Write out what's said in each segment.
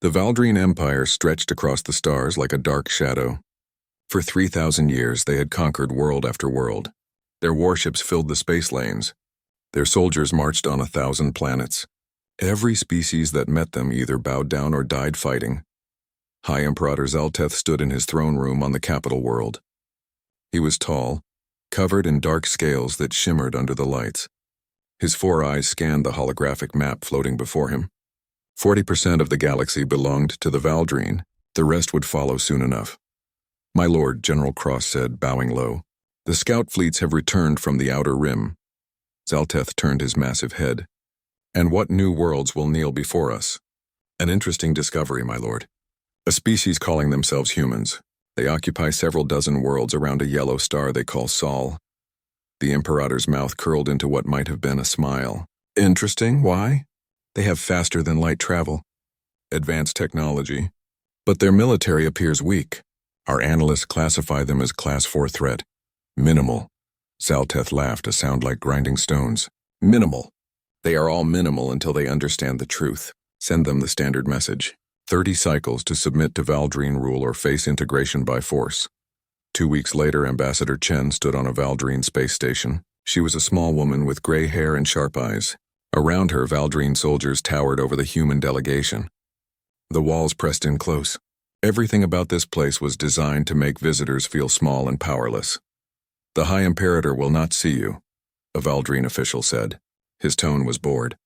The Valdrine Empire stretched across the stars like a dark shadow. For 3,000 years, they had conquered world after world. Their warships filled the space lanes. Their soldiers marched on 1,000 planets. Every species that met them either bowed down or died fighting. High Imperator Zalteth stood in his throne room on the capital world. He was tall, covered in dark scales that shimmered under the lights. His 4 eyes scanned the holographic map floating before him. 40% of the galaxy belonged to the Valdrine. The rest would follow soon enough. "My lord," General Cross said, bowing low, "the scout fleets have returned from the outer rim." Zalteth turned his massive head. "And what new worlds will kneel before us?" "An interesting discovery, my lord. A species calling themselves humans. They occupy several dozen worlds around a yellow star they call Sol." The Imperator's mouth curled into what might have been a smile. "Interesting? Why?" "They have faster-than-light travel, advanced technology, but their military appears weak. Our analysts classify them as Class 4 threat. Minimal." Zalteth laughed, a sound like grinding stones. "Minimal. They are all minimal until they understand the truth. Send them the standard message. 30 cycles to submit to Valdrine rule or face integration by force." 2 weeks later, Ambassador Chen stood on a Valdrine space station. She was a small woman with gray hair and sharp eyes. Around her, Valdrine soldiers towered over the human delegation. The walls pressed in close. Everything about this place was designed to make visitors feel small and powerless. "The High Imperator will not see you," a Valdrine official said. His tone was bored.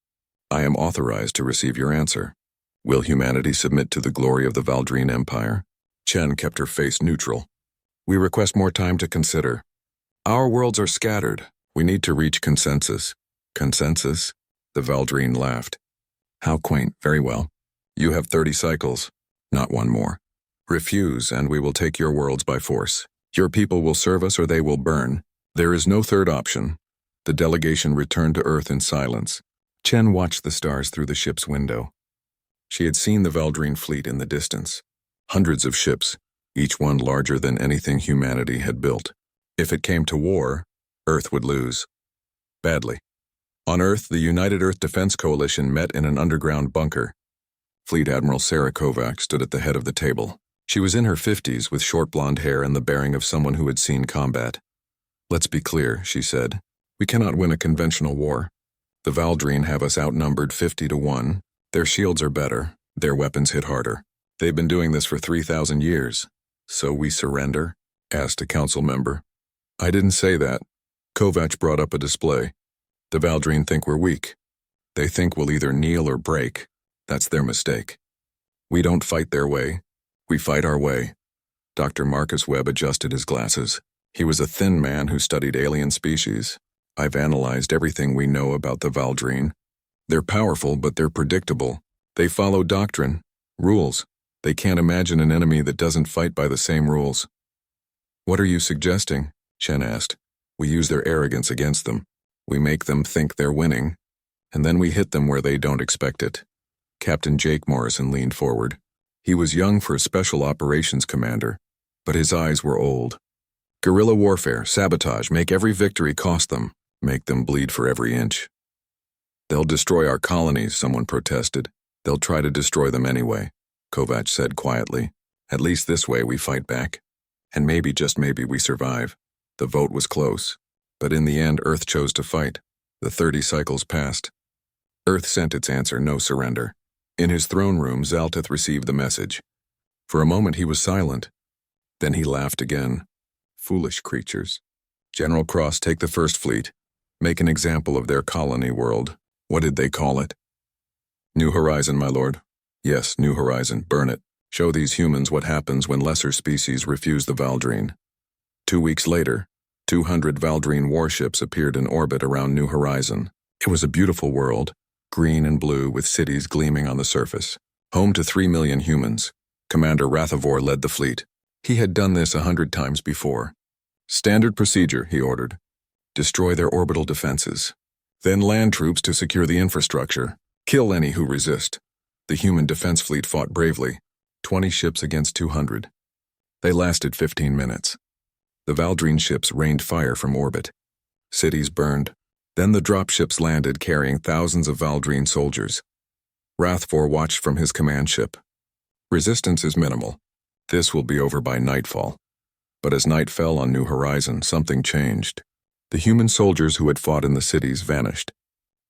"I am authorized to receive your answer. Will humanity submit to the glory of the Valdrine Empire?" Chen kept her face neutral. "We request more time to consider. Our worlds are scattered. We need to reach consensus." "Consensus?" The Valdrine laughed. "How quaint. Very well. You have 30 cycles. Not one more. Refuse, and we will take your worlds by force. Your people will serve us or they will burn. There is no third option." The delegation returned to Earth in silence. Chen watched the stars through the ship's window. She had seen the Valdrine fleet in the distance. Hundreds of ships, each one larger than anything humanity had built. If it came to war, Earth would lose. Badly. On Earth, the United Earth Defense Coalition met in an underground bunker. Fleet Admiral Sarah Kovac stood at the head of the table. She was in her 50s with short blonde hair and the bearing of someone who had seen combat. "Let's be clear," she said. "We cannot win a conventional war. The Valdrine have us outnumbered 50-1. Their shields are better. Their weapons hit harder. They've been doing this for 3,000 years. So we surrender?" asked a council member. "I didn't say that." Kovac brought up a display. "The Valdrine think we're weak. They think we'll either kneel or break. That's their mistake. We don't fight their way. We fight our way." Dr. Marcus Webb adjusted his glasses. He was a thin man who studied alien species. "I've analyzed everything we know about the Valdrine. They're powerful, but they're predictable. They follow doctrine, rules. They can't imagine an enemy that doesn't fight by the same rules." "What are you suggesting?" Chen asked. "We use their arrogance against them. We make them think they're winning, and then we hit them where they don't expect it." Captain Jake Morrison leaned forward. He was young for a special operations commander, but his eyes were old. "Guerrilla warfare, sabotage, make every victory cost them, make them bleed for every inch." "They'll destroy our colonies," someone protested. "They'll try to destroy them anyway," Kovac said quietly. "At least this way we fight back. And maybe, just maybe, we survive." The vote was close, but in the end Earth chose to fight. The 30 cycles passed. Earth sent its answer, no surrender. In his throne room, Zalteth received the message. For a moment he was silent. Then he laughed again. "Foolish creatures. General Cross, take the First Fleet. Make an example of their colony world." "What did they call it?" "New Horizon, my lord." "Yes, New Horizon. Burn it. Show these humans what happens when lesser species refuse the Valdrine." 2 weeks later, 200 Valdrine warships appeared in orbit around New Horizon. It was a beautiful world, green and blue with cities gleaming on the surface. Home to 3 million humans. Commander Rathavor led the fleet. He had done this 100 times before. "Standard procedure," he ordered. "Destroy their orbital defenses. Then land troops to secure the infrastructure. Kill any who resist." The human defense fleet fought bravely. 20 ships against 200. They lasted 15 minutes. The Valdrine ships rained fire from orbit. Cities burned. Then the dropships landed carrying thousands of Valdrine soldiers. Rathfor watched from his command ship. Resistance is minimal. This will be over by nightfall. But as night fell on New Horizon, something changed. The human soldiers who had fought in the cities vanished.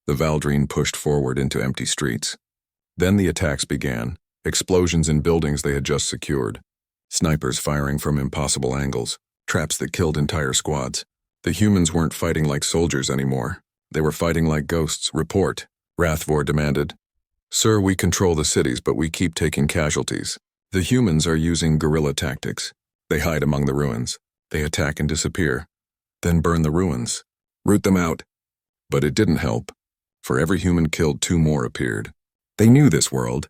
The Valdrine pushed forward into empty streets. Then the attacks began, explosions in buildings they had just secured. Snipers firing from impossible angles, traps that killed entire squads. The humans weren't fighting like soldiers anymore. They were fighting like ghosts. Report, Rathvor demanded. Sir, we control the cities, but we keep taking casualties. The humans are using guerrilla tactics. They hide among the ruins. They attack and disappear. Then burn the ruins. Root them out. But it didn't help. For every human killed, 2 more appeared. They knew this world.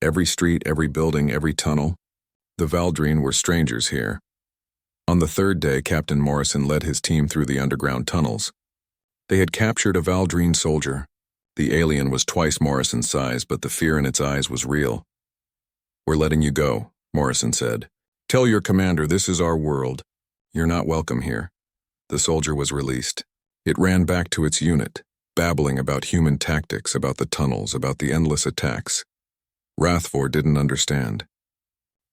Every street, every building, every tunnel. The Valdrine were strangers here. On the 3rd day, Captain Morrison led his team through the underground tunnels. They had captured a Valdrine soldier. The alien was twice Morrison's size, but the fear in its eyes was real. We're letting you go, Morrison said. Tell your commander this is our world. You're not welcome here. The soldier was released. It ran back to its unit, babbling about human tactics, about the tunnels, about the endless attacks. Rathvor didn't understand.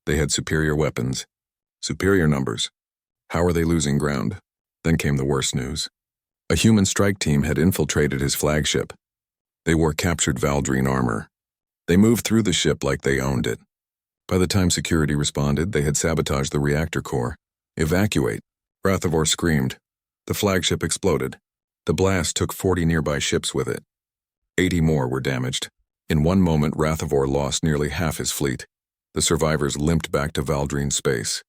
They had superior weapons, superior numbers. How are they losing ground? Then came the worst news. A human strike team had infiltrated his flagship. They wore captured Valdrine armor. They moved through the ship like they owned it. By the time security responded, they had sabotaged the reactor core. Evacuate, Rathvor screamed. The flagship exploded. The blast took 40 nearby ships with it. 80 more were damaged. In one moment, Rathvor lost nearly half his fleet. The survivors limped back to Valdrine space.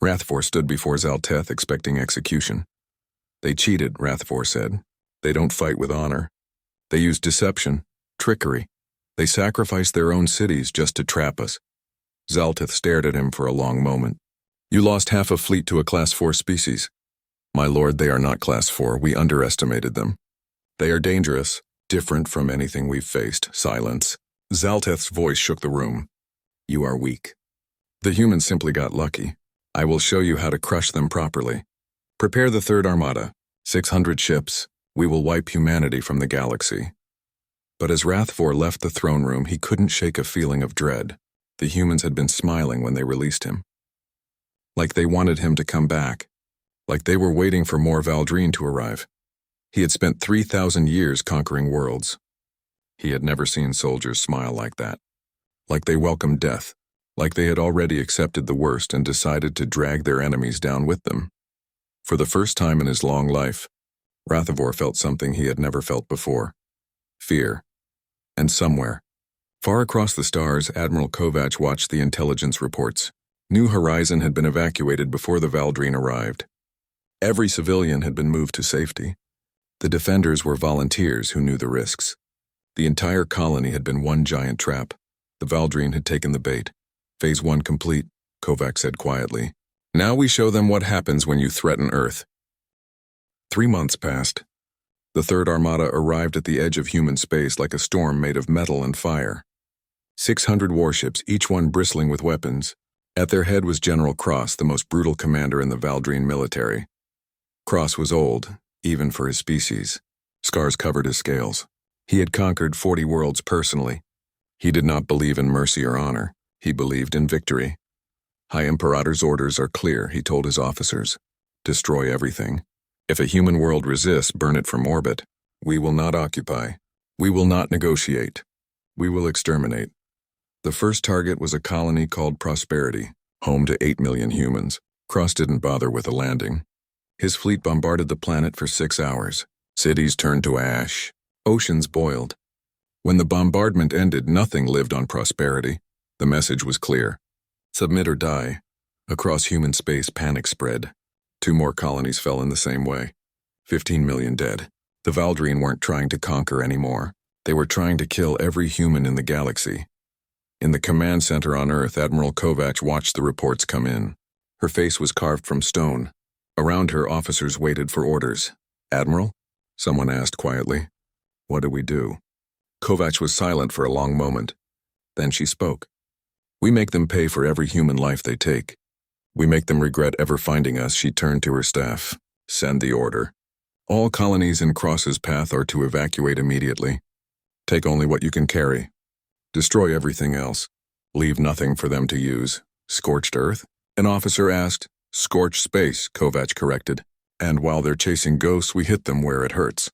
Rathvor stood before Zalteth expecting execution. They cheated, Rathvor said. They don't fight with honor. They used deception, trickery. They sacrificed their own cities just to trap us. Zalteth stared at him for a long moment. You lost half a fleet to a Class 4 species. My lord, they are not Class 4. We underestimated them. They are dangerous, different from anything we've faced. Silence. Zalteth's voice shook the room. You are weak. The humans simply got lucky. I will show you how to crush them properly. Prepare the 3rd Armada. 600 ships. We will wipe humanity from the galaxy. But as Rathvor left the throne room, he couldn't shake a feeling of dread. The humans had been smiling when they released him. Like they wanted him to come back. Like they were waiting for more Valdrine to arrive. He had spent 3,000 years conquering worlds. He had never seen soldiers smile like that. Like they welcomed death. Like they had already accepted the worst and decided to drag their enemies down with them. For the first time in his long life, Rathvor felt something he had never felt before. Fear. And somewhere, far across the stars, Admiral Kovac watched the intelligence reports. New Horizon had been evacuated before the Valdrine arrived. Every civilian had been moved to safety. The defenders were volunteers who knew the risks. The entire colony had been one giant trap. The Valdrine had taken the bait. Phase 1 complete, Kovac said quietly. Now we show them what happens when you threaten Earth. 3 months passed. The 3rd Armada arrived at the edge of human space like a storm made of metal and fire. 600 warships, each one bristling with weapons. At their head was General Cross, the most brutal commander in the Valdrine military. Cross was old, even for his species. Scars covered his scales. He had conquered 40 worlds personally. He did not believe in mercy or honor. He believed in victory. High Imperator's orders are clear, he told his officers. Destroy everything. If a human world resists, burn it from orbit. We will not occupy. We will not negotiate. We will exterminate. The first target was a colony called Prosperity, home to 8 million humans. Cross didn't bother with a landing. His fleet bombarded the planet for 6 hours. Cities turned to ash. Oceans boiled. When the bombardment ended, nothing lived on Prosperity. The message was clear. Submit or die. Across human space, panic spread. 2 more colonies fell in the same way. 15 million dead. The Valdrine weren't trying to conquer anymore. They were trying to kill every human in the galaxy. In the command center on Earth, Admiral Kovac watched the reports come in. Her face was carved from stone. Around her, officers waited for orders. Admiral? Someone asked quietly. What do we do? Kovac was silent for a long moment. Then she spoke. We make them pay for every human life they take. We make them regret ever finding us. She turned to her staff. Send the order. All colonies in Cross's path are to evacuate immediately. Take only what you can carry. Destroy everything else. Leave nothing for them to use. Scorched earth? An officer asked. Scorched space, Kovac corrected. And while they're chasing ghosts, we hit them where it hurts.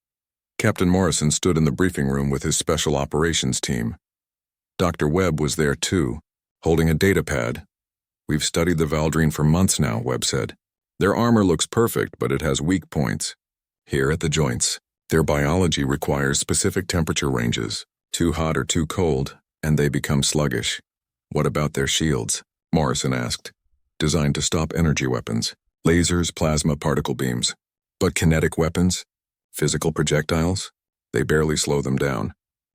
Captain Morrison stood in the briefing room with his special operations team. Dr. Webb was there too, holding a data pad. We've studied the Valdrine for months now, Webb said. Their armor looks perfect, but it has weak points. Here at the joints. Their biology requires specific temperature ranges, too hot or too cold, and they become sluggish. What about their shields? Morrison asked. Designed to stop energy weapons, lasers, plasma particle beams. But kinetic weapons? Physical projectiles? They barely slow them down.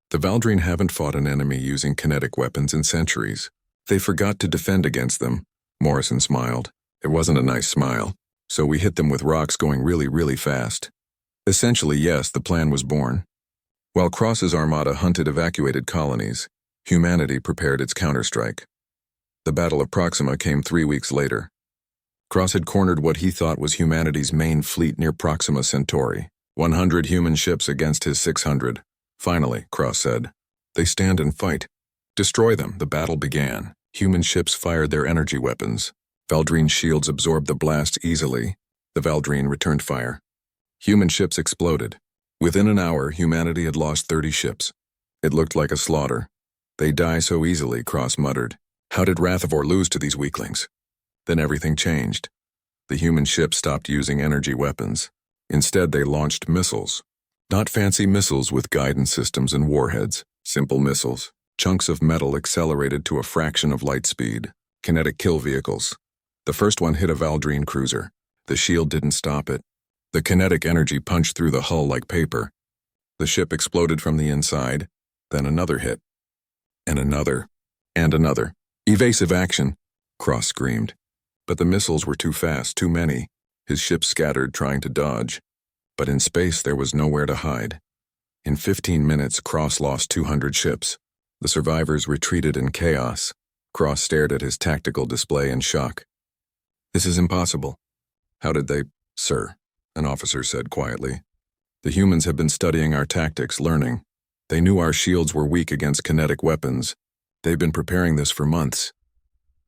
The Valdrine haven't fought an enemy using kinetic weapons in centuries. They forgot to defend against them. Morrison smiled. It wasn't a nice smile. So we hit them with rocks going really, really fast. Essentially, yes, the plan was born. While Cross's armada hunted evacuated colonies, humanity prepared its counterstrike. The Battle of Proxima came 3 weeks later. Cross had cornered what he thought was humanity's main fleet near Proxima Centauri. 100 human ships against his 600. Finally, Cross said, they stand and fight. Destroy them, the battle began. Human ships fired their energy weapons. Valdrine shields absorbed the blast easily. The Valdrine returned fire. Human ships exploded. Within an hour, humanity had lost 30 ships. It looked like a slaughter. They die so easily, Cross muttered. How did Rathivor lose to these weaklings? Then everything changed. The human ships stopped using energy weapons. Instead, they launched missiles. Not fancy missiles with guidance systems and warheads. Simple missiles. Chunks of metal accelerated to a fraction of light speed. Kinetic kill vehicles. The first one hit a Valdrine cruiser. The shield didn't stop it. The kinetic energy punched through the hull like paper. The ship exploded from the inside. Then another hit. And another. And another. Evasive action, Cross screamed. But the missiles were too fast, too many. His ship scattered, trying to dodge. But in space, there was nowhere to hide. In 15 minutes, Cross lost 200 ships. The survivors retreated in chaos. Cross stared at his tactical display in shock. This is impossible. How did they, sir? An officer said quietly. The humans have been studying our tactics, learning. They knew our shields were weak against kinetic weapons. They've been preparing this for months.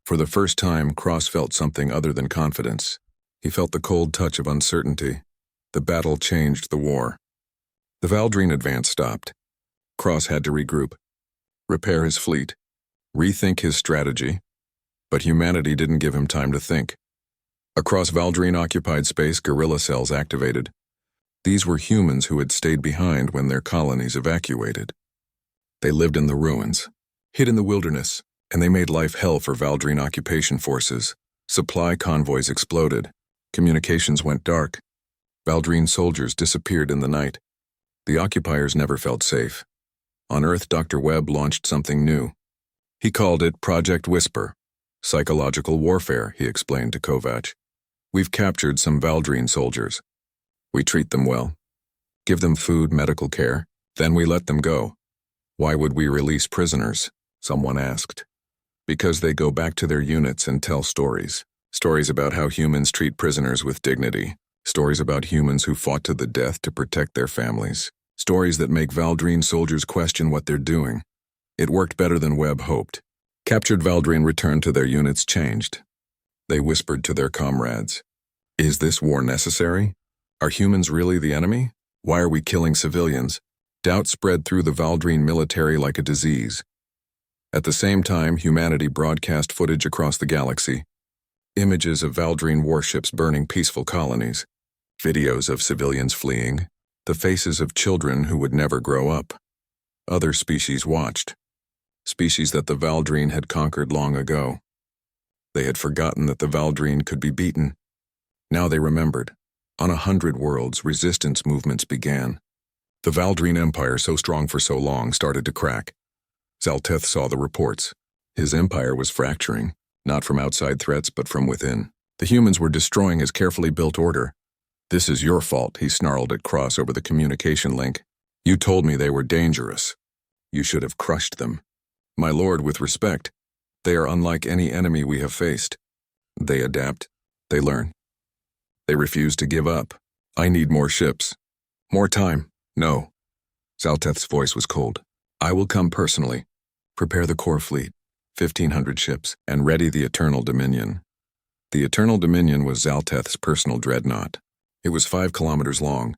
For the first time, Cross felt something other than confidence. He felt the cold touch of uncertainty. The battle changed the war. The Valdrine advance stopped. Cross had to regroup, repair his fleet, rethink his strategy. But humanity didn't give him time to think. Across Valdrine-occupied space, guerrilla cells activated. These were humans who had stayed behind when their colonies evacuated. They lived in the ruins, hid in the wilderness, and they made life hell for Valdrine occupation forces. Supply convoys exploded. Communications went dark. Valdrine soldiers disappeared in the night. The occupiers never felt safe. On Earth, Dr. Webb launched something new. He called it Project Whisper. Psychological warfare, he explained to Kovac. We've captured some Valdrine soldiers. We treat them well. Give them food, medical care. Then we let them go. Why would we release prisoners? Someone asked. Because they go back to their units and tell stories. Stories about how humans treat prisoners with dignity. Stories about humans who fought to the death to protect their families. Stories that make Valdrine soldiers question what they're doing. It worked better than Webb hoped. Captured Valdrine returned to their units changed. They whispered to their comrades. Is this war necessary? Are humans really the enemy? Why are we killing civilians? Doubt spread through the Valdrine military like a disease. At the same time, humanity broadcast footage across the galaxy. Images of Valdrine warships burning peaceful colonies. Videos of civilians fleeing. The faces of children who would never grow up. Other species watched. Species that the Valdrine had conquered long ago. They had forgotten that the Valdrine could be beaten. Now they remembered. On 100 worlds, resistance movements began. The Valdrine Empire, so strong for so long, started to crack. Zalteth saw the reports. His empire was fracturing, not from outside threats, but from within. The humans were destroying his carefully built order. This is your fault, he snarled at Cross over the communication link. You told me they were dangerous. You should have crushed them. My lord, with respect, they are unlike any enemy we have faced. They adapt. They learn. They refuse to give up. I need more ships. More time. No. Zalteth's voice was cold. I will come personally. Prepare the core fleet. 1,500 ships, and ready the Eternal Dominion. The Eternal Dominion was Zalteth's personal dreadnought. It was 5 kilometers long.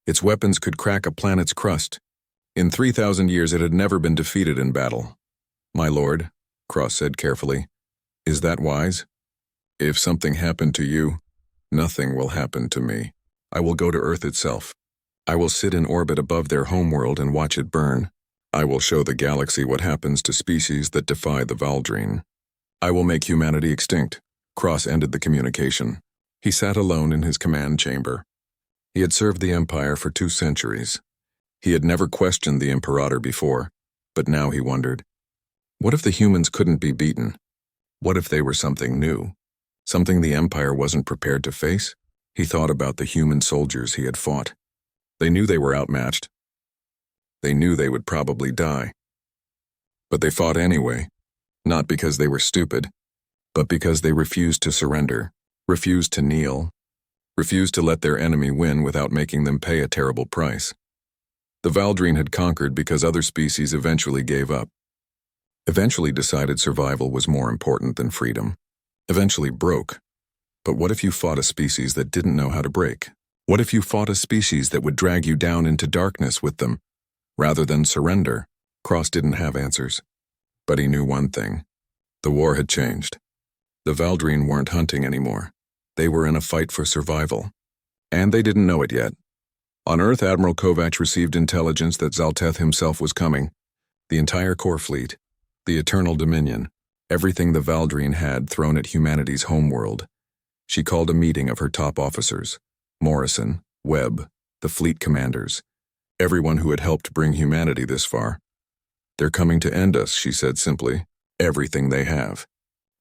Its weapons could crack a planet's crust. In 3,000 years it had never been defeated in battle. "My lord," Cross said carefully, "is that wise? If something happened to you, nothing will happen to me. I will go to Earth itself. I will sit in orbit above their homeworld and watch it burn. I will show the galaxy what happens to species that defy the Valdrine. I will make humanity extinct." Cross ended the communication. He sat alone in his command chamber. He had served the Empire for 2 centuries. He had never questioned the Imperator before, but now he wondered, what if the humans couldn't be beaten? What if they were something new? Something the Empire wasn't prepared to face? He thought about the human soldiers he had fought. They knew they were outmatched. They knew they would probably die. But they fought anyway, not because they were stupid, but because they refused to surrender, refused to kneel, refused to let their enemy win without making them pay a terrible price. The Valdrine had conquered because other species eventually gave up. Eventually decided survival was more important than freedom. Eventually broke. But what if you fought a species that didn't know how to break? What if you fought a species that would drag you down into darkness with them, rather than surrender? Cross didn't have answers. But he knew one thing. The war had changed. The Valdrine weren't hunting anymore. They were in a fight for survival. And they didn't know it yet. On Earth, Admiral Kovac received intelligence that Zalteth himself was coming. The entire core fleet, the Eternal Dominion, everything the Valdrine had thrown at humanity's homeworld. She called a meeting of her top officers, Morrison, Webb, the fleet commanders, everyone who had helped bring humanity this far. "They're coming to end us," she said simply. "Everything they have.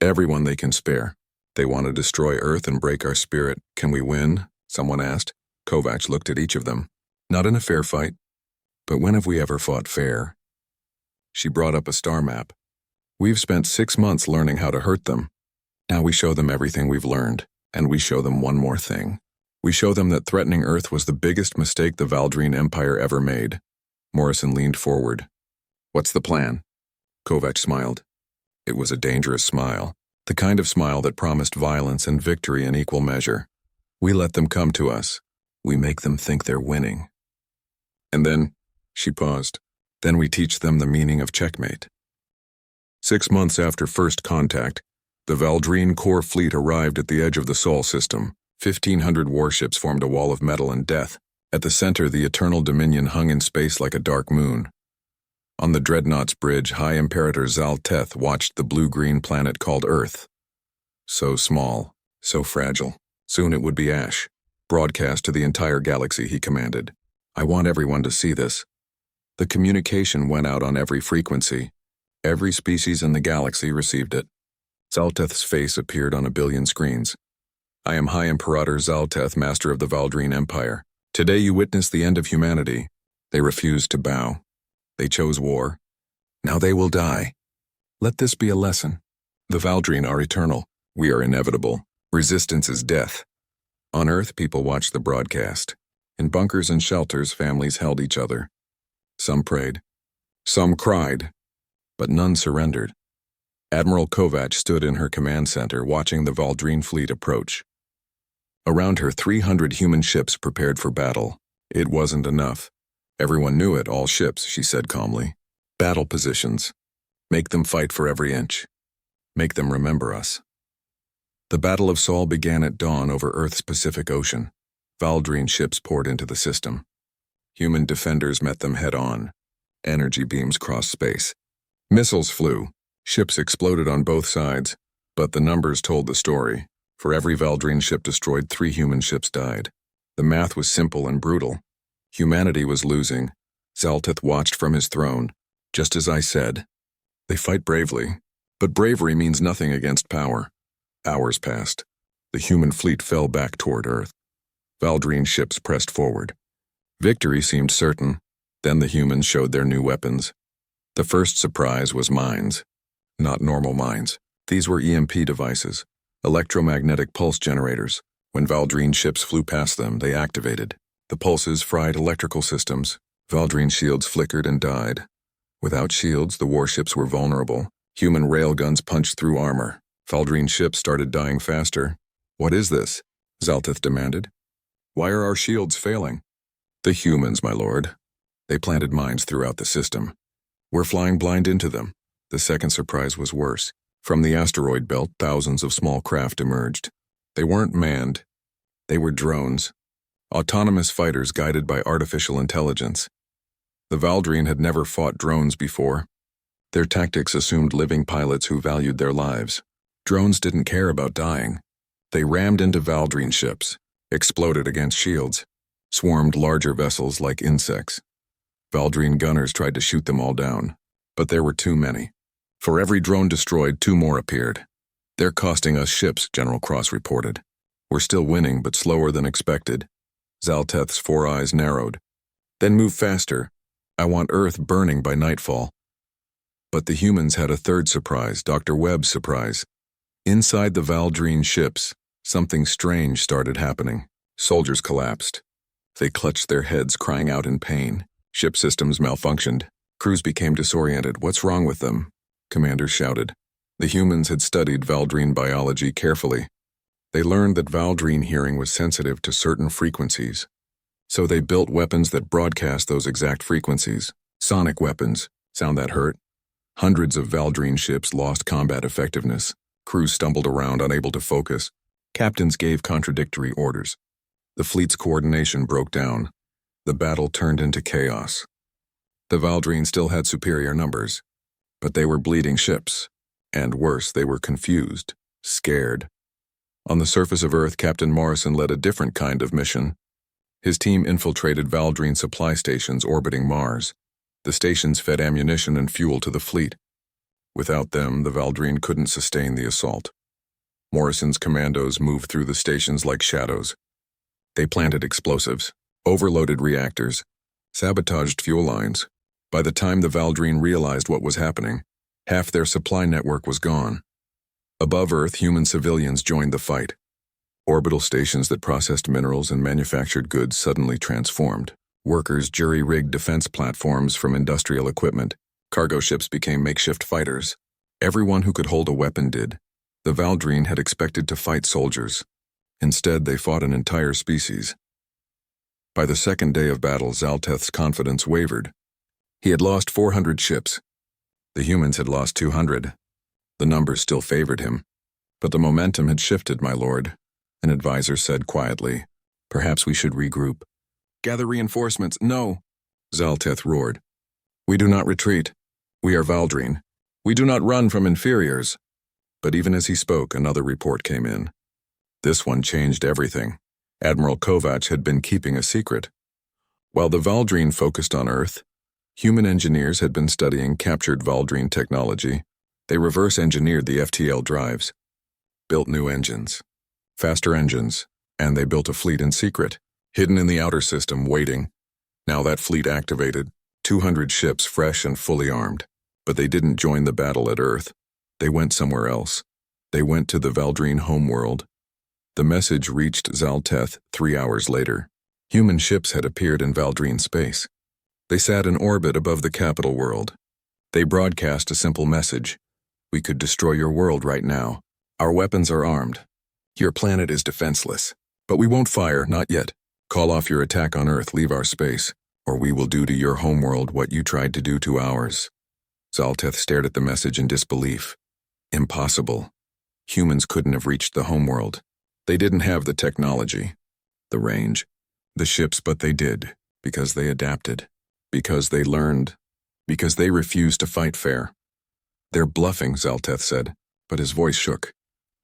Everyone they can spare. They want to destroy Earth and break our spirit. Can we win?" someone asked. Kovac looked at each of them. "Not in a fair fight. But when have we ever fought fair?" She brought up a star map. "We've spent 6 months learning how to hurt them. Now we show them everything we've learned, and we show them one more thing. We show them that threatening Earth was the biggest mistake the Valdrine Empire ever made." Morrison leaned forward. "What's the plan?" Kovac smiled. It was a dangerous smile, the kind of smile that promised violence and victory in equal measure. "We let them come to us. We make them think they're winning. And then," she paused, "then we teach them the meaning of checkmate." 6 months after first contact, the Valdrine core fleet arrived at the edge of the Sol system. 1,500 warships formed a wall of metal and death. At the center, the Eternal Dominion hung in space like a dark moon. On the Dreadnought's bridge, High Imperator Zalteth watched the blue-green planet called Earth. So small, so fragile. Soon it would be ash. Broadcast to the entire galaxy, he commanded. "I want everyone to see this." The communication went out on every frequency. Every species in the galaxy received it. Zalteth's face appeared on a billion screens. "I am High Imperator Zalteth, Master of the Valdrine Empire. Today you witness the end of humanity." They refused to bow. They chose war. Now they will die. Let this be a lesson. The Valdrine are eternal. We are inevitable. Resistance is death. On Earth, people watched the broadcast. In bunkers and shelters, families held each other. Some prayed. Some cried. But none surrendered. Admiral Kovac stood in her command center, watching the Valdrine fleet approach. Around her, 300 human ships prepared for battle. It wasn't enough. Everyone knew it, all ships, she said calmly. Battle positions. Make them fight for every inch. Make them remember us. The Battle of Sol began at dawn over Earth's Pacific Ocean. Valdrine ships poured into the system. Human defenders met them head-on. Energy beams crossed space. Missiles flew. Ships exploded on both sides. But the numbers told the story. For every Valdrine ship destroyed, 3 human ships died. The math was simple and brutal. Humanity was losing. Zalteth watched from his throne. Just as I said. They fight bravely. But bravery means nothing against power. Hours passed. The human fleet fell back toward Earth. Valdrine ships pressed forward. Victory seemed certain. Then the humans showed their new weapons. The first surprise was mines. Not normal mines. These were EMP devices, electromagnetic pulse generators. When Valdrine ships flew past them, they activated. The pulses fried electrical systems. Valdrine shields flickered and died. Without shields, the warships were vulnerable. Human railguns punched through armor. Valdrine ships started dying faster. "What is this?" Zaltith demanded. "Why are our shields failing?" "The humans, my lord. They planted mines throughout the system. We're flying blind into them." The second surprise was worse. From the asteroid belt, thousands of small craft emerged. They weren't manned. They were drones. Autonomous fighters guided by artificial intelligence. The Valdrine had never fought drones before. Their tactics assumed living pilots who valued their lives. Drones didn't care about dying. They rammed into Valdrine ships, exploded against shields, swarmed larger vessels like insects. Valdrine gunners tried to shoot them all down, but there were too many. For every drone destroyed, 2 more appeared. "They're costing us ships," General Cross reported. "We're still winning, but slower than expected." Zalteth's 4 eyes narrowed. "Then move faster. I want Earth burning by nightfall." But the humans had a third surprise, Dr. Webb's surprise. Inside the Valdrine ships, something strange started happening. Soldiers collapsed. They clutched their heads, crying out in pain. Ship systems malfunctioned. Crews became disoriented. "What's wrong with them?" Commanders shouted. The humans had studied Valdrine biology carefully. They learned that Valdrine hearing was sensitive to certain frequencies. So they built weapons that broadcast those exact frequencies. Sonic weapons. Sound that hurt? Hundreds of Valdrine ships lost combat effectiveness. Crews stumbled around, unable to focus. Captains gave contradictory orders. The fleet's coordination broke down. The battle turned into chaos. The Valdrine still had superior numbers, but they were bleeding ships. And worse, they were confused, scared. On the surface of Earth, Captain Morrison led a different kind of mission. His team infiltrated Valdrine supply stations orbiting Mars. The stations fed ammunition and fuel to the fleet. Without them, the Valdrine couldn't sustain the assault. Morrison's commandos moved through the stations like shadows. They planted explosives, overloaded reactors, sabotaged fuel lines. By the time the Valdrine realized what was happening, half their supply network was gone. Above Earth, human civilians joined the fight. Orbital stations that processed minerals and manufactured goods suddenly transformed. Workers jury-rigged defense platforms from industrial equipment. Cargo ships became makeshift fighters. Everyone who could hold a weapon did. The Valdrine had expected to fight soldiers. Instead, they fought an entire species. By the second day of battle, Zalteth's confidence wavered. He had lost 400 ships. The humans had lost 200. The numbers still favored him. But the momentum had shifted, my lord. An advisor said quietly, "Perhaps we should regroup." "Gather reinforcements." "No," Zalteth roared. "We do not retreat. We are Valdrine. We do not run from inferiors." But even as he spoke, another report came in. This one changed everything. Admiral Kovacs had been keeping a secret. While the Valdrine focused on Earth, human engineers had been studying captured Valdrine technology. They reverse-engineered the FTL drives, built new engines, faster engines, and they built a fleet in secret, hidden in the outer system, waiting. Now that fleet activated, 200 ships fresh and fully armed. But they didn't join the battle at Earth. They went somewhere else. They went to the Valdrine homeworld. The message reached Zalteth 3 hours later. Human ships had appeared in Valdrine space. They sat in orbit above the capital world. They broadcast a simple message. "We could destroy your world right now. Our weapons are armed. Your planet is defenseless. But we won't fire, not yet. Call off your attack on Earth, leave our space, or we will do to your homeworld what you tried to do to ours." Zalteth stared at the message in disbelief. Impossible. Humans couldn't have reached the homeworld. They didn't have the technology, the range, the ships, but they did, because they adapted, because they learned, because they refused to fight fair. "They're bluffing," Zalteth said, but his voice shook.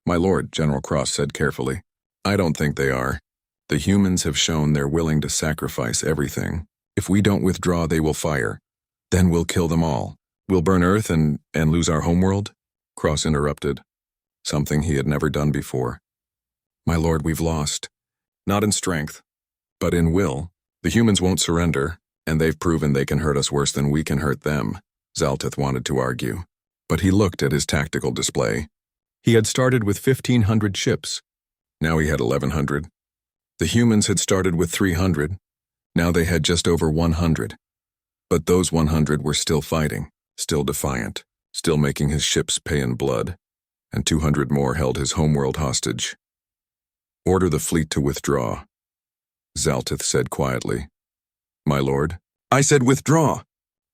"My lord," General Cross said carefully, "I don't think they are. The humans have shown they're willing to sacrifice everything. If we don't withdraw, they will fire. Then we'll kill them all. We'll burn Earth and lose our homeworld?" Cross interrupted, something he had never done before. "My lord, we've lost. Not in strength, but in will. The humans won't surrender, and they've proven they can hurt us worse than we can hurt them," Zalteth wanted to argue. But he looked at his tactical display. He had started with 1,500 ships. Now he had 1,100. The humans had started with 300. Now they had just over 100. But those 100 were still fighting, still defiant. still making his ships pay in blood, and 200 more held his homeworld hostage. "Order the fleet to withdraw," Zaltith said quietly. "My lord?" "I said withdraw!"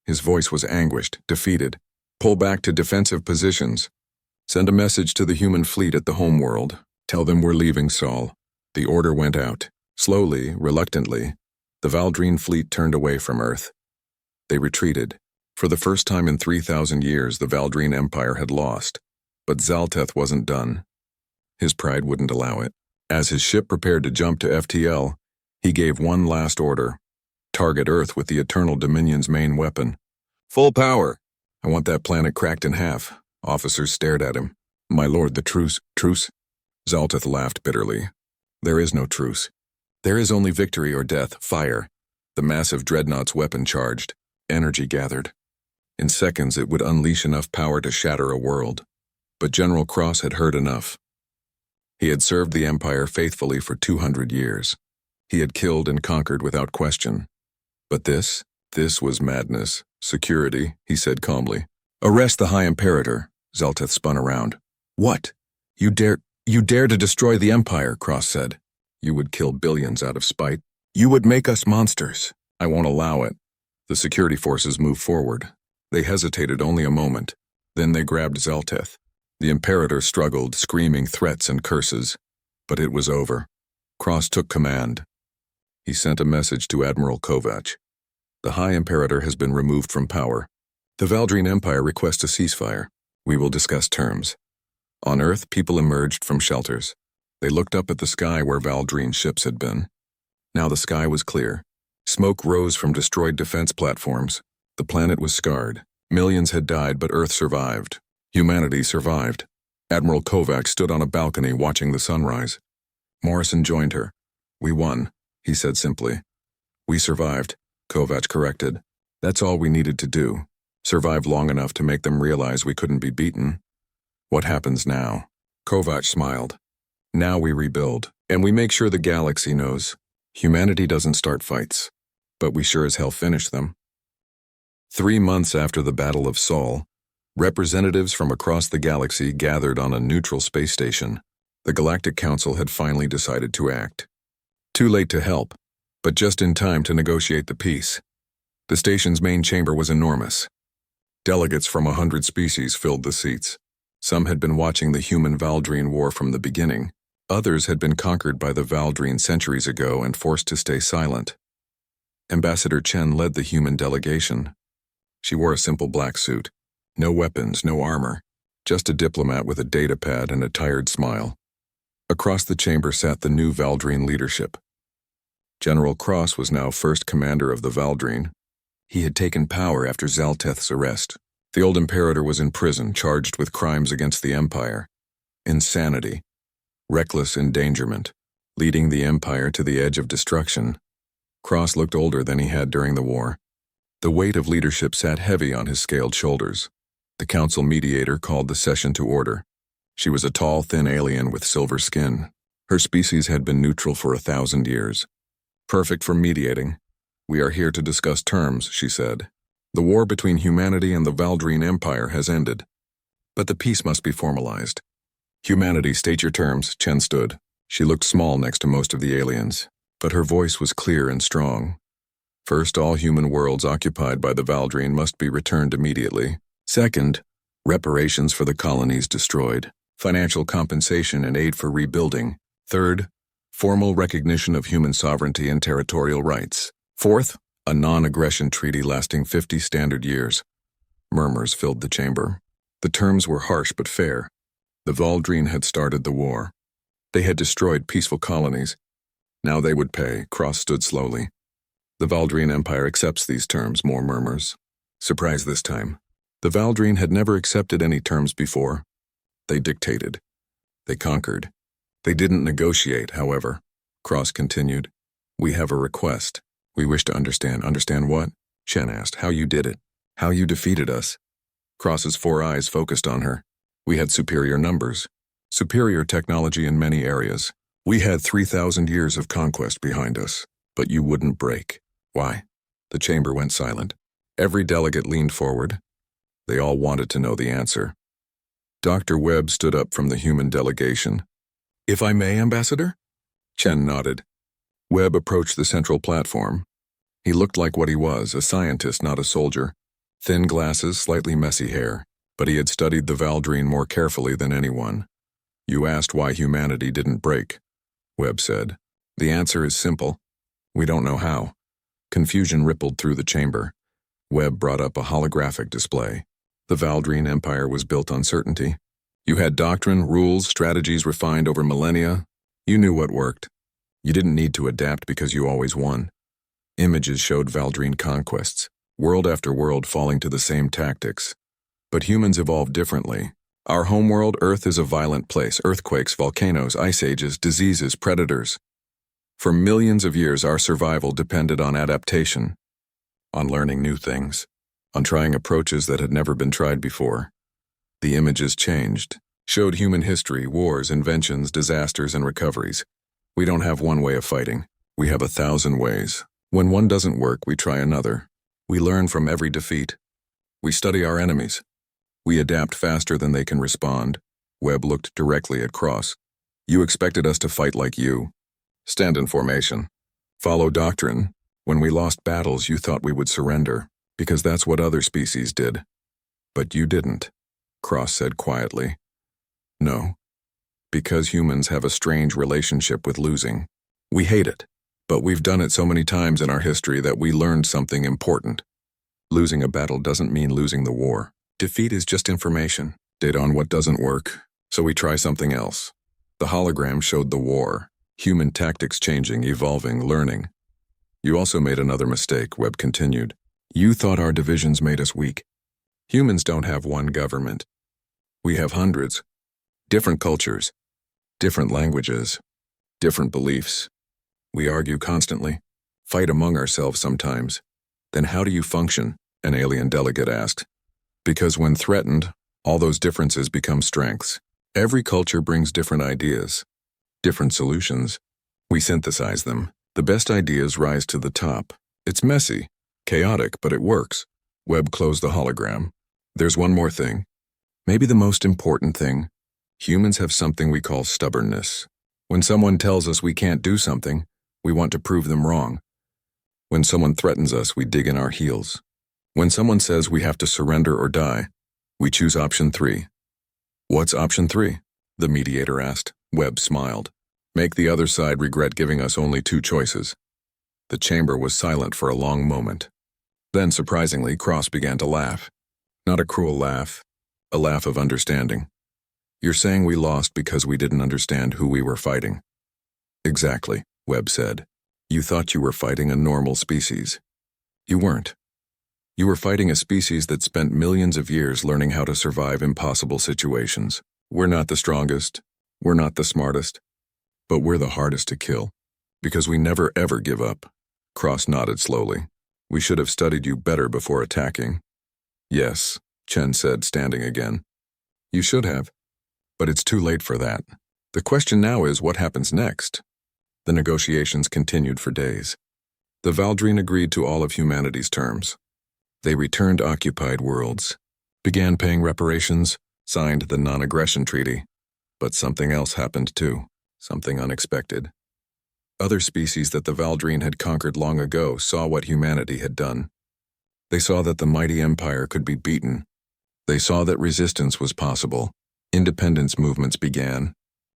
His voice was anguished, defeated. "Pull back to defensive positions. Send a message to the human fleet at the homeworld. Tell them we're leaving Sol." The order went out. Slowly, reluctantly, the Valdrine fleet turned away from Earth. They retreated. For the first time in 3,000 years, the Valdrine Empire had lost. But Zaltith wasn't done. His pride wouldn't allow it. As his ship prepared to jump to FTL, he gave one last order. Target Earth with the Eternal Dominion's main weapon. "Full power! I want that planet cracked in half." Officers stared at him. "My lord, the truce." "Truce?" Zaltith laughed bitterly. "There is no truce. There is only victory or death, fire." The massive dreadnought's weapon charged. Energy gathered. In seconds, it would unleash enough power to shatter a world. But General Cross had heard enough. He had served the Empire faithfully for 200 years. He had killed and conquered without question. But this was madness. "Security," he said calmly. "Arrest the High Imperator." Zaltith spun around. "What? You dare to destroy the Empire," Cross said. "You would kill billions out of spite. You would make us monsters." "I won't allow it." The security forces moved forward. They hesitated only a moment. Then they grabbed Zaltith. The Imperator struggled, screaming threats and curses. But it was over. Cross took command. He sent a message to Admiral Kovac. "The High Imperator has been removed from power. The Valdrine Empire requests a ceasefire. We will discuss terms." On Earth, people emerged from shelters. They looked up at the sky where Valdrine ships had been. Now the sky was clear. Smoke rose from destroyed defense platforms. The planet was scarred. Millions had died, but Earth survived. Humanity survived. Admiral Kovac stood on a balcony watching the sunrise. Morrison joined her. "We won," he said simply. "We survived," Kovac corrected. "That's all we needed to do. Survive long enough to make them realize we couldn't be beaten." "What happens now?" Kovac smiled. "Now we rebuild, and we make sure the galaxy knows. Humanity doesn't start fights, but we sure as hell finish them." 3 months after the Battle of Sol, representatives from across the galaxy gathered on a neutral space station. The Galactic Council had finally decided to act. Too late to help, but just in time to negotiate the peace. The station's main chamber was enormous. Delegates from 100 species filled the seats. Some had been watching the human-Valdrine War from the beginning. Others had been conquered by the Valdrine centuries ago and forced to stay silent. Ambassador Chen led the human delegation. She wore a simple black suit. No weapons, no armor. Just a diplomat with a datapad and a tired smile. Across the chamber sat the new Valdrine leadership. General Cross was now first commander of the Valdrine. He had taken power after Zalteth's arrest. The old Imperator was in prison, charged with crimes against the Empire. Insanity. Reckless endangerment. Leading the Empire to the edge of destruction. Cross looked older than he had during the war. The weight of leadership sat heavy on his scaled shoulders. The council mediator called the session to order. She was a tall, thin alien with silver skin. Her species had been neutral for 1,000 years. "Perfect for mediating. We are here to discuss terms," she said. "The war between humanity and the Valdrine Empire has ended. But the peace must be formalized." "Humanity, state your terms," Chen stood. She looked small next to most of the aliens, but her voice was clear and strong. "First, all human worlds occupied by the Valdrine must be returned immediately. Second, reparations for the colonies destroyed. Financial compensation and aid for rebuilding. Third, formal recognition of human sovereignty and territorial rights. Fourth, a non-aggression treaty lasting 50 standard years." Murmurs filled the chamber. The terms were harsh but fair. The Valdrine had started the war. They had destroyed peaceful colonies. Now they would pay. Cross stood slowly. "The Valdrine Empire accepts these terms," more murmurs. Surprise this time. The Valdrine had never accepted any terms before. They dictated. They conquered. They didn't negotiate, however. Cross continued. "We have a request. We wish to understand." "Understand what?" Chen asked. "How you did it. How you defeated us." Cross's 4 eyes focused on her. "We had superior numbers. Superior technology in many areas. We had 3,000 years of conquest behind us. But you wouldn't break. Why?" The chamber went silent. Every delegate leaned forward. They all wanted to know the answer. Dr. Webb stood up from the human delegation. "If I may, Ambassador?" Chen nodded. Webb approached the central platform. He looked like what he was, a scientist, not a soldier. Thin glasses, slightly messy hair, but he had studied the Valdrine more carefully than anyone. "You asked why humanity didn't break," Webb said. "The answer is simple. We don't know how." Confusion rippled through the chamber. Webb brought up a holographic display. The Valdrine Empire was built on certainty. You had doctrine, rules, strategies refined over millennia. You knew what worked. You didn't need to adapt because you always won. Images showed Valdrine conquests, world after world falling to the same tactics. But humans evolved differently. Our homeworld, Earth, is a violent place. Earthquakes, volcanoes, ice ages, diseases, predators. For millions of years, our survival depended on adaptation, on learning new things, on trying approaches that had never been tried before. The images changed, showed human history, wars, inventions, disasters, and recoveries. We don't have one way of fighting. We have 1,000 ways. When one doesn't work, we try another. We learn from every defeat. We study our enemies. We adapt faster than they can respond. Webb looked directly at Cross. You expected us to fight like you. Stand in formation. Follow doctrine. When we lost battles, you thought we would surrender, because that's what other species did. But you didn't, Cross said quietly. No, because humans have a strange relationship with losing. We hate it, but we've done it so many times in our history that we learned something important. Losing a battle doesn't mean losing the war. Defeat is just information, data on what doesn't work, so we try something else. The hologram showed the war, human tactics changing, evolving, learning. You also made another mistake, Webb continued. You thought our divisions made us weak. Humans don't have one government. We have hundreds. Different cultures, different languages, different beliefs. We argue constantly, fight among ourselves sometimes. Then how do you function? An alien delegate asked. Because when threatened, all those differences become strengths. Every culture brings different ideas, different solutions. We synthesize them. The best ideas rise to the top. It's messy, chaotic, but it works. Webb closed the hologram. There's one more thing. Maybe the most important thing. Humans have something we call stubbornness. When someone tells us we can't do something, we want to prove them wrong. When someone threatens us, we dig in our heels. When someone says we have to surrender or die, we choose option 3. What's option 3? The mediator asked. Webb smiled. Make the other side regret giving us only 2 choices. The chamber was silent for a long moment. Then, surprisingly, Cross began to laugh. Not a cruel laugh, a laugh of understanding. You're saying we lost because we didn't understand who we were fighting. Exactly, Webb said. You thought you were fighting a normal species. You weren't. You were fighting a species that spent millions of years learning how to survive impossible situations. We're not the strongest. We're not the smartest. But we're the hardest to kill. Because we never ever give up. Cross nodded slowly. We should have studied you better before attacking. Yes, Chen said, standing again. You should have. But it's too late for that. The question now is what happens next? The negotiations continued for days. The Valdrine agreed to all of humanity's terms. They returned occupied worlds, began paying reparations, signed the non-aggression treaty. But something else happened too, something unexpected. Other species that the Valdrine had conquered long ago saw what humanity had done. They saw that the mighty empire could be beaten. They saw that resistance was possible. Independence movements began.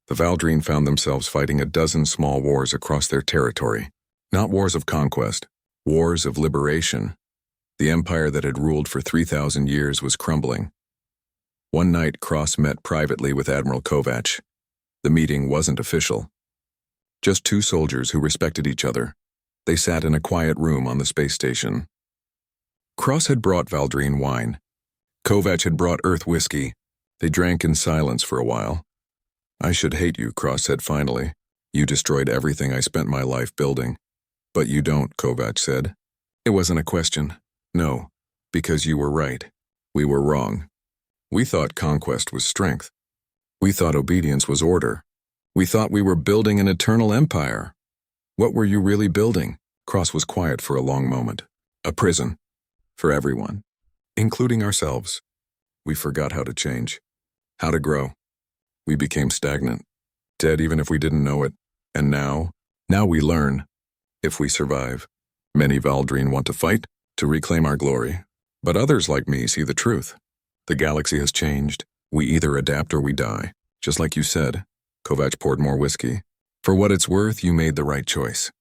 The Valdrine found themselves fighting a dozen small wars across their territory. Not wars of conquest, wars of liberation. The empire that had ruled for 3,000 years was crumbling. One night, Cross met privately with Admiral Kovac. The meeting wasn't official. Just 2 soldiers who respected each other. They sat in a quiet room on the space station. Cross had brought Valdrine wine. Kovac had brought Earth whiskey. They drank in silence for a while. I should hate you, Cross said finally. You destroyed everything I spent my life building. But you don't, Kovac said. It wasn't a question. No, because you were right. We were wrong. We thought conquest was strength. We thought obedience was order. We thought we were building an eternal empire. What were you really building? Cross was quiet for a long moment. A prison. For everyone. Including ourselves. We forgot how to change, how to grow. We became stagnant, dead even if we didn't know it. And now we learn, if we survive. Many Valdrine want to fight, to reclaim our glory. But others like me see the truth. The galaxy has changed. We either adapt or we die. Just like you said. Kovac poured more whiskey. For what it's worth, you made the right choice.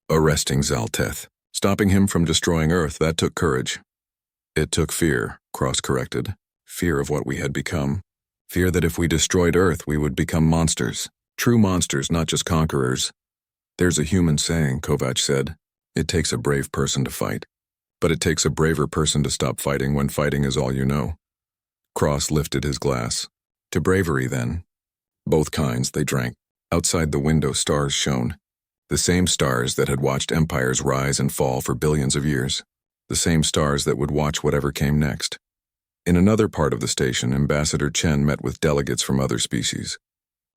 Arresting Zalteth. Stopping him from destroying Earth, that took courage. It took fear, cross-corrected. Fear of what we had become. Fear that if we destroyed Earth, we would become monsters. True monsters, not just conquerors. There's a human saying, Kovac said. It takes a brave person to fight. But it takes a braver person to stop fighting when fighting is all you know. Cross lifted his glass. To bravery, then. Both kinds, they drank. Outside the window, stars shone. The same stars that had watched empires rise and fall for billions of years. The same stars that would watch whatever came next. In another part of the station, Ambassador Chen met with delegates from other species.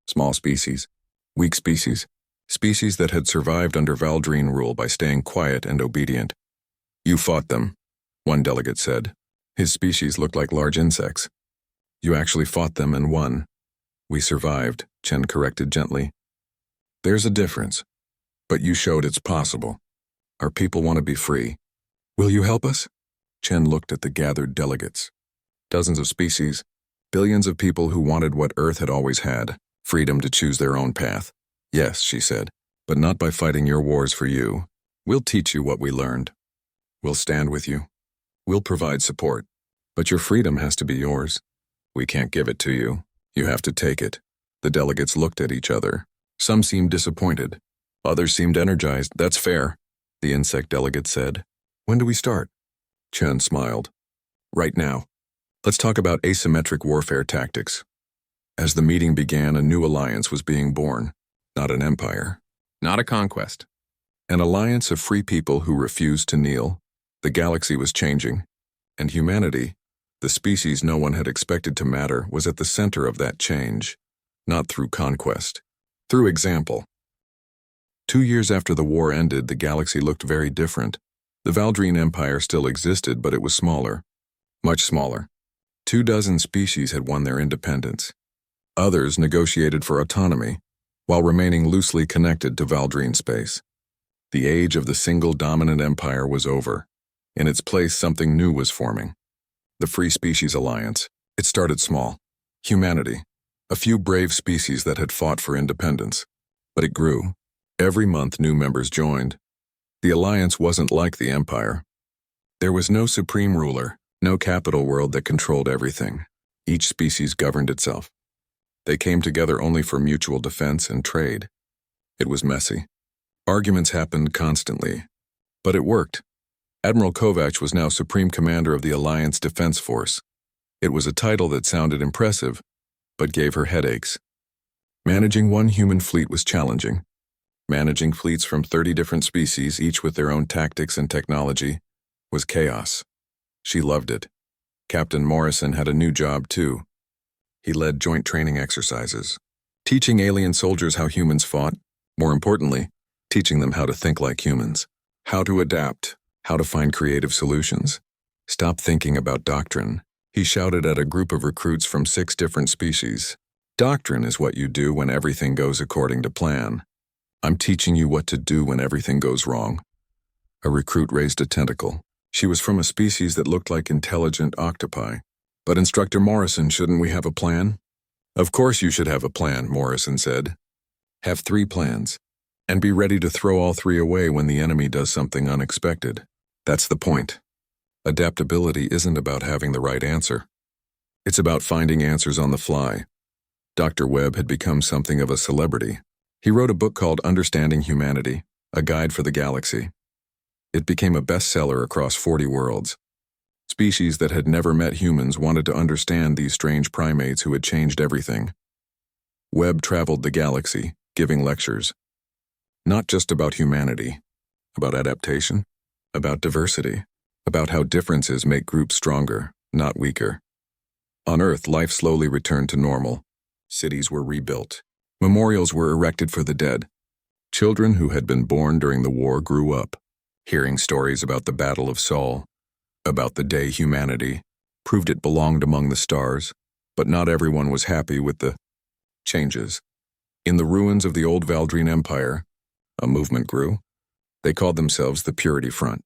Small species. Weak species. Species that had survived under Valdrine rule by staying quiet and obedient. You fought them, one delegate said. His species looked like large insects. You actually fought them and won. We survived, Chen corrected gently. There's a difference. But you showed it's possible. Our people want to be free. Will you help us? Chen looked at the gathered delegates. Dozens of species, billions of people who wanted what Earth had always had, freedom to choose their own path. Yes, she said, but not by fighting your wars for you. We'll teach you what we learned. We'll stand with you. We'll provide support. But your freedom has to be yours. We can't give it to you. You have to take it. The delegates looked at each other. Some seemed disappointed. Others seemed energized. That's fair, the insect delegate said. When do we start? Chen smiled. Right now. Let's talk about asymmetric warfare tactics. As the meeting began, a new alliance was being born. Not an empire. Not a conquest. An alliance of free people who refused to kneel. The galaxy was changing. And humanity, the species no one had expected to matter, was at the center of that change. Not through conquest. Through example. 2 years after the war ended, the galaxy looked very different. The Valdrine Empire still existed, but it was smaller. Much smaller. 24 species had won their independence. Others negotiated for autonomy, while remaining loosely connected to Valdrine space. The age of the single dominant empire was over. In its place, something new was forming. The Free Species Alliance. It started small. Humanity. A few brave species that had fought for independence. But it grew. Every month, new members joined. The alliance wasn't like the empire. There was no supreme ruler, no capital world that controlled everything. Each species governed itself. They came together only for mutual defense and trade. It was messy. Arguments happened constantly. But it worked. Admiral Kovac was now Supreme Commander of the Alliance Defense Force. It was a title that sounded impressive, but gave her headaches. Managing one human fleet was challenging. Managing fleets from 30 different species, each with their own tactics and technology, was chaos. She loved it. Captain Morrison had a new job, too. He led joint training exercises, teaching alien soldiers how humans fought, more importantly, teaching them how to think like humans, how to adapt, how to find creative solutions. Stop thinking about doctrine, he shouted at a group of recruits from 6 different species. Doctrine is what you do when everything goes according to plan. I'm teaching you what to do when everything goes wrong. A recruit raised a tentacle. She was from a species that looked like intelligent octopi. But Instructor Morrison, shouldn't we have a plan? Of course you should have a plan, Morrison said. Have 3 plans. And be ready to throw all 3 away when the enemy does something unexpected. That's the point. Adaptability isn't about having the right answer. It's about finding answers on the fly. Dr. Webb had become something of a celebrity. He wrote a book called Understanding Humanity, a guide for the galaxy. It became a bestseller across 40 worlds. Species that had never met humans wanted to understand these strange primates who had changed everything. Webb traveled the galaxy, giving lectures. Not just about humanity, about adaptation, about diversity, about how differences make groups stronger, not weaker. On Earth, life slowly returned to normal. Cities were rebuilt. Memorials were erected for the dead. Children who had been born during the war grew up, hearing stories about the Battle of Sol, about the day humanity, proved it belonged among the stars, but not everyone was happy with the changes. In the ruins of the old Valdrine Empire, a movement grew. They called themselves the Purity Front.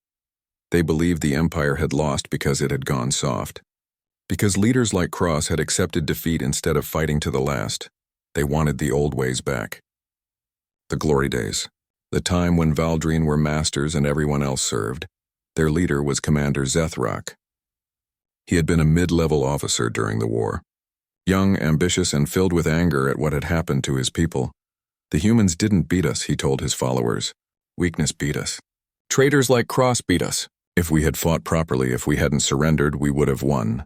They believed the empire had lost because it had gone soft. Because leaders like Cross had accepted defeat instead of fighting to the last, they wanted the old ways back. The glory days, the time when Valdrine were masters and everyone else served. Their leader was Commander Zethrak. He had been a mid-level officer during the war. Young, ambitious, and filled with anger at what had happened to his people. The humans didn't beat us, he told his followers. Weakness beat us. Traitors like Cross beat us. If we had fought properly, if we hadn't surrendered, we would have won.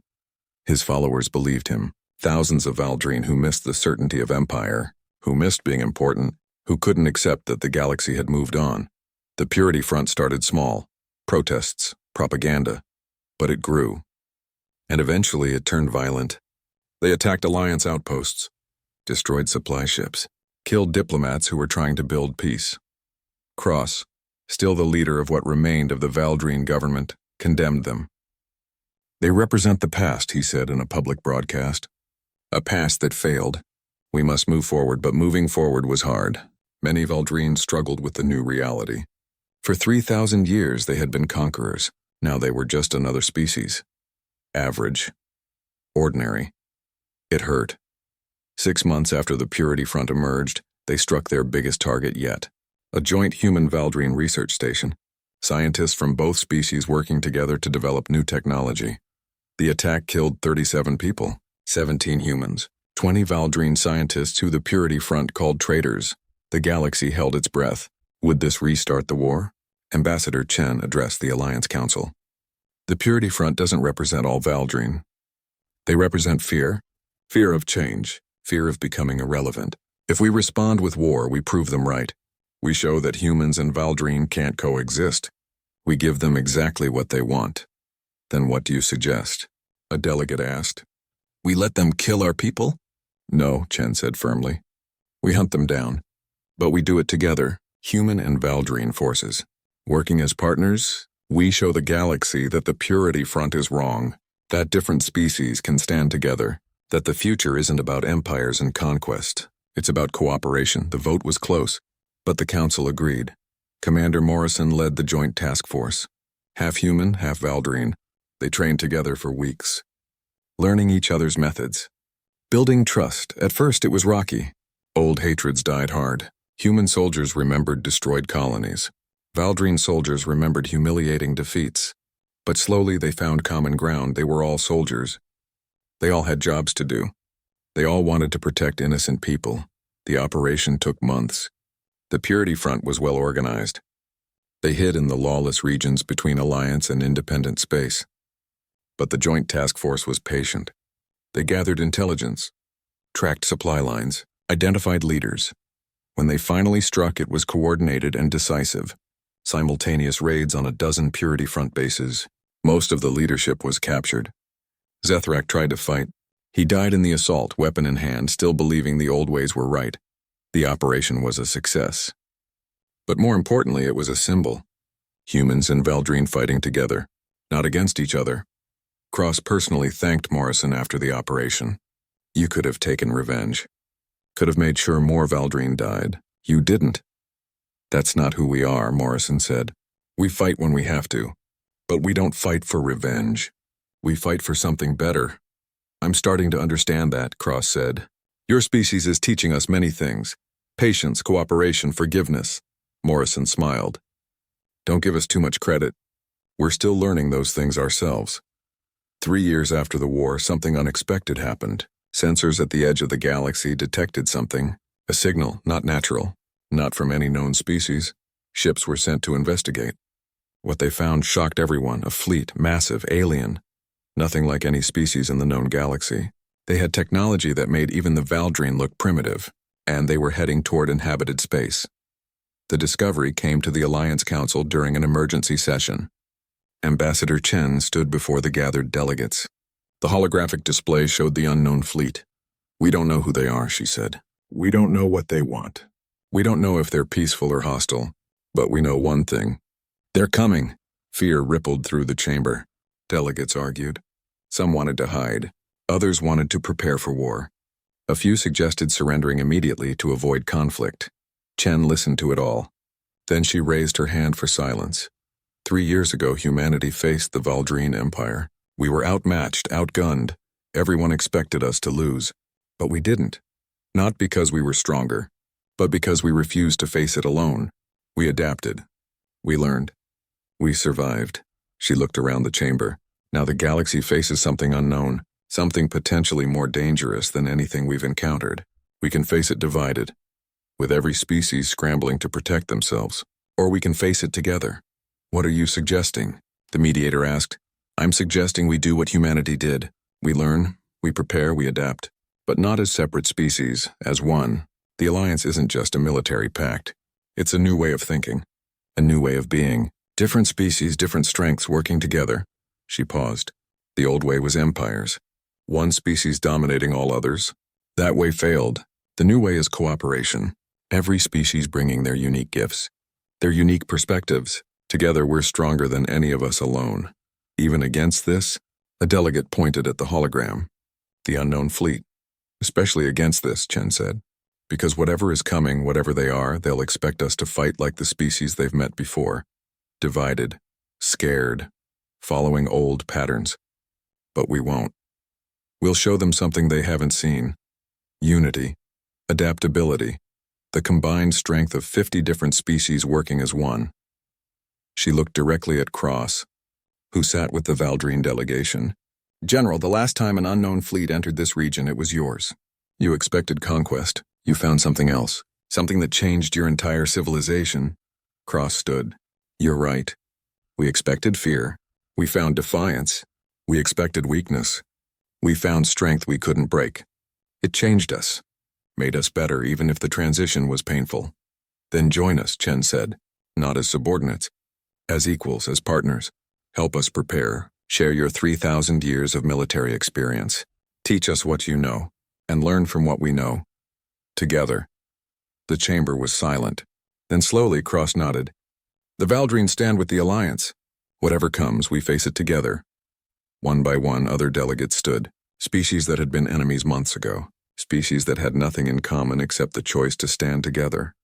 His followers believed him. Thousands of Valdrine who missed the certainty of empire, who missed being important, who couldn't accept that the galaxy had moved on. The Purity Front started small. Protests, propaganda. But it grew. And eventually it turned violent. They attacked Alliance outposts, destroyed supply ships, killed diplomats who were trying to build peace. Cross, still the leader of what remained of the Valdrine government, condemned them. They represent the past, he said in a public broadcast. A past that failed. We must move forward, but moving forward was hard. Many Valdrine struggled with the new reality. For 3,000 years they had been conquerors. Now they were just another species. Average. Ordinary. It hurt. 6 months after the Purity Front emerged, they struck their biggest target yet. A joint human-Valdrine research station. Scientists from both species working together to develop new technology. The attack killed 37 people, 17 humans, 20 Valdrine scientists who the Purity Front called traitors. The galaxy held its breath. Would this restart the war? Ambassador Chen addressed the Alliance Council. The Purity Front doesn't represent all Valdrine. They represent fear. Fear of change. Fear of becoming irrelevant. If we respond with war, we prove them right. We show that humans and Valdrine can't coexist. We give them exactly what they want. Then what do you suggest? A delegate asked. We let them kill our people? No, Chen said firmly. We hunt them down. But we do it together, human and Valdrine forces. Working as partners, we show the galaxy that the Purity Front is wrong, that different species can stand together, that the future isn't about empires and conquest. It's about cooperation. The vote was close, but the council agreed. Commander Morrison led the joint task force. Half human, half Valdrine. They trained together for weeks, learning each other's methods. Building trust. At first it was rocky. Old hatreds died hard. Human soldiers remembered destroyed colonies. Valdrine soldiers remembered humiliating defeats. But slowly they found common ground. They were all soldiers. They all had jobs to do. They all wanted to protect innocent people. The operation took months. The Purity Front was well organized. They hid in the lawless regions between Alliance and independent space. But the Joint Task Force was patient. They gathered intelligence, tracked supply lines, identified leaders. When they finally struck, it was coordinated and decisive. Simultaneous raids on a dozen Purity Front bases. Most of the leadership was captured. Zethrak tried to fight. He died in the assault, weapon in hand, still believing the old ways were right. The operation was a success. But more importantly, it was a symbol. Humans and Valdrine fighting together, not against each other. Cross personally thanked Morrison after the operation. You could have taken revenge. Could have made sure more Valdrine died. You didn't. That's not who we are, Morrison said. We fight when we have to. But we don't fight for revenge. We fight for something better. I'm starting to understand that, Cross said. Your species is teaching us many things. Patience, cooperation, forgiveness. Morrison smiled. Don't give us too much credit. We're still learning those things ourselves. 3 years after the war, something unexpected happened. Sensors at the edge of the galaxy detected something. A signal, not natural, not from any known species. Ships were sent to investigate. What they found shocked everyone. A fleet, massive, alien. Nothing like any species in the known galaxy. They had technology that made even the Valdrine look primitive, and they were heading toward inhabited space. The discovery came to the Alliance Council during an emergency session. Ambassador Chen stood before the gathered delegates. The holographic display showed the unknown fleet. We don't know who they are, she said. We don't know what they want. We don't know if they're peaceful or hostile, but we know one thing. They're coming. Fear rippled through the chamber. Delegates argued. Some wanted to hide. Others wanted to prepare for war. A few suggested surrendering immediately to avoid conflict. Chen listened to it all. Then she raised her hand for silence. 3 years ago, humanity faced the Valdrine Empire. We were outmatched, outgunned. Everyone expected us to lose. But we didn't. Not because we were stronger, but because we refused to face it alone. We adapted. We learned. We survived. She looked around the chamber. Now the galaxy faces something unknown, something potentially more dangerous than anything we've encountered. We can face it divided, with every species scrambling to protect themselves. Or we can face it together. What are you suggesting? The mediator asked. I'm suggesting we do what humanity did. We learn, we prepare, we adapt. But not as separate species, as one. The alliance isn't just a military pact. It's a new way of thinking. A new way of being. Different species, different strengths working together. She paused. The old way was empires. One species dominating all others. That way failed. The new way is cooperation. Every species bringing their unique gifts. Their unique perspectives. Together we're stronger than any of us alone. Even against this, a delegate pointed at the hologram. The unknown fleet. Especially against this, Chen said. Because whatever is coming, whatever they are, they'll expect us to fight like the species they've met before. Divided. Scared. Following old patterns. But we won't. We'll show them something they haven't seen. Unity. Adaptability. The combined strength of 50 different species working as one. She looked directly at Cross, who sat with the Valdrine delegation. General, the last time an unknown fleet entered this region, it was yours. You expected conquest. You found something else. Something that changed your entire civilization. Cross stood. You're right. We expected fear. We found defiance. We expected weakness. We found strength we couldn't break. It changed us. Made us better even if the transition was painful. Then join us, Chen said. Not as subordinates. As equals, as partners. Help us prepare. Share your 3,000 years of military experience. Teach us what you know, and learn from what we know. Together. The chamber was silent. Then slowly Cross nodded. The Valdrine stand with the Alliance. Whatever comes, we face it together. One by one, other delegates stood. Species that had been enemies months ago. Species that had nothing in common except the choice to stand together.